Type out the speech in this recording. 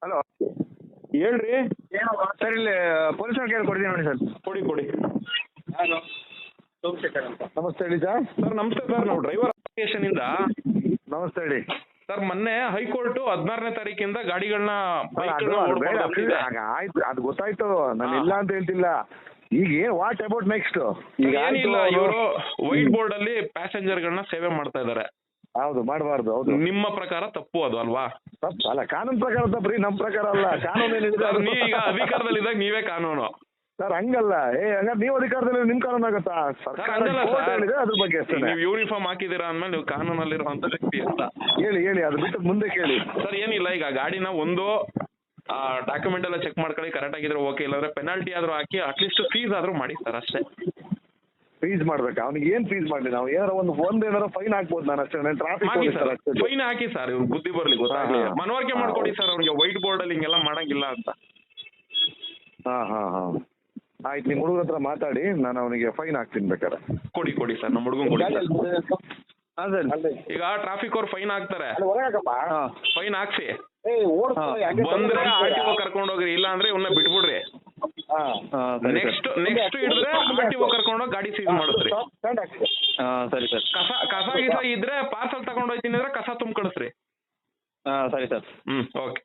Hello ಹೇಳ್ರಿ. Sir ಇಲ್ಲಿ ಪೊಲೀಸವ್ರ ಕೈಯಲ್ಲಿ ಕೊಡ್ತೀನಿ ನೋಡಿ ಸರ್. ಕೊಡಿ ಕೊಡಿ. ಹಲೋ ನಮಸ್ತೆ ಹೇಳಿ ಸರ್. ಸರ್ ನಮಸ್ತೆ ಸರ್, ನಾವು ಡ್ರೈವರ್ ಅಪ್ಲಿಕೇಶನ್ ಇಂದ. ನಮಸ್ತೆ ಹೇಳಿ ಸರ್ ಮೊನ್ನೆ ಹೈಕೋರ್ಟ್ 16ನೇ ತಾರೀಕಿಂದ ಗಾಡಿಗಳನ್ನ ಆಯ್ತು, ಅದು ಗೊತ್ತಾಯ್ತು. ನಾನು ಇಲ್ಲ ಅಂತ ಹೇಳ್ತಿಲ್ಲ. ಈಗ ಏನ್ ವಾಟ್ ಅಬೌಟ್ ನೆಕ್ಸ್ಟ್? ಈಗ ಏನಿಲ್ಲ, ಇವರು ವೈಟ್ ಬೋರ್ಡ್ ಅಲ್ಲಿ ಪ್ಯಾಸೆಂಜರ್ ಗಳನ್ನ ಸೇವೆ ಮಾಡ್ತಾ ಇದಾರೆ. ಹೌದು, ಮಾಡಬಾರ್ದು. ಹೌದು, ನಿಮ್ಮ ಪ್ರಕಾರ ತಪ್ಪು ಅದು ಅಲ್ವಾ? ತಪ್ಪು ಅಲ್ಲ, ಕಾನೂನು ಪ್ರಕಾರ ತಪ್ಪ್ರಿ, ನಮ್ಮ ಪ್ರಕಾರ ಅಲ್ಲ. ಕಾನೂನು ಏನಿದೆ ನೀವೀಗ ಅಧಿಕಾರದಲ್ಲಿದ್ದಾಗ ನೀವೇ ಕಾನೂನು ಸರ್. ಹಂಗಲ್ಲ. ಹಂಗಾರೆ ನೀವು ಅಧಿಕಾರದಲ್ಲಿ ನಿಮ್ ಕಾನೂನು ಆಗುತ್ತಾ? ಸರ್ಕಾರ ಹೇಳಿದ್ರೆ ಅದ್ರ ಬಗ್ಗೆ ಅಷ್ಟೇ. ನೀವು ಯೂನಿಫಾರ್ಮ್ ಹಾಕಿದೀರಾ ಅಂದ್ಮೇಲೆ ನೀವು ಕಾನೂನಲ್ಲಿರುವಂತ ವ್ಯಕ್ತಿ ಅಂತ ಹೇಳಿ ಅದು ಬಿಟ್ಟು ಮುಂದೆ ಕೇಳಿ. ಸರ್ ಏನಿಲ್ಲ, ಈಗ ಗಾಡಿನ ಒಂದು ಡಾಕ್ಯುಮೆಂಟ್ ಎಲ್ಲ ಚೆಕ್ ಮಾಡ್ಕೊಳ್ಳಿ, ಕರೆಕ್ಟ್ ಆಗಿದ್ರೆ ಓಕೆ, ಇಲ್ಲಾಂದ್ರೆ ಪೆನಾಲ್ಟಿ ಆದ್ರೂ ಹಾಕಿ ಅಟ್ಲೀಸ್ಟ್ ಫೀಸ್ ಆದ್ರೂ ಮಾಡಿ ಸರ್, ಅಷ್ಟೇ. ಫೀಸ್ ಮಾಡ್ಬೇಕಾ? ಅವ್ನಿಗೆ ಏನ್ ಫೀಸ್ ಮಾಡಲಿ ನಾವು? ಏನಾರ ಒಂದು ಏನಾರ ಫೈನ್ ಹಾಕ್ಬೋದು. ನಾನು ಅಷ್ಟೇ ಟ್ರಾಫಿಕ್ ಫೈನ್ ಹಾಕಿ ಸರ್, ಇವ್ರು ಬುದ್ಧಿ ಬರ್ಲಿ, ಗೊತ್ತಾಗ್ಲಿ. ಮನವರಿಕೆ ಮಾಡ್ಕೊಡಿ ಸರ್ ಅವ್ರಿಗೆ, ವೈಟ್ ಬೋರ್ಡ್ ಅಲ್ಲಿ ಹಿಂಗೆಲ್ಲ ಮಾಡಂಗಿಲ್ಲ ಅಂತ. ಹಾ ಆಯ್ತು, ನಿಮ್ಮ ಹುಡುಗ ಹತ್ರ ಮಾತಾಡಿ ನಾನು ಅವನಿಗೆ ಫೈನ್ ಹಾಕ್ತೀನಿ ಬೇಕಾರೆ. ಕೊಡಿ ಸರ್, ನಮ್ಮ ಹುಡುಗನ್ ಕೊಡಿ ಸರ್. ಈಗ ಟ್ರಾಫಿಕ್ ಅವ್ರು ಫೈನ್ ಹಾಕ್ತಾರೆ, ಫೈನ್ ಹಾಕ್ಸಿ ಬಂದ್ರೆ RTO ಕರ್ಕೊಂಡು ಹೋಗ್ರಿ, ಇಲ್ಲ ಅಂದ್ರೆ ಇವನ್ನ ಬಿಟ್ಬಿಡ್ರಿ. ನೆಕ್ಸ್ಟ್ ಹಿಡಿದ್ರೆ RTO ಕರ್ಕೊಂಡು ಹೋಗಿ ಗಾಡಿ ಸೀಸ್ ಮಾಡಿಸ್ರಿ. ಸರಿ ಸರ್. ಕಸ ಗಿಸ ಇದ್ರೆ ಪಾರ್ಸಲ್ ತಗೊಂಡು ಹೋಗ್ತೀನಿ ಅಂದ್ರೆ ಕಸ ತುಂಬ ಕಳಿಸ್ರಿ. ಸರಿ ಸರ್. ಓಕೆ.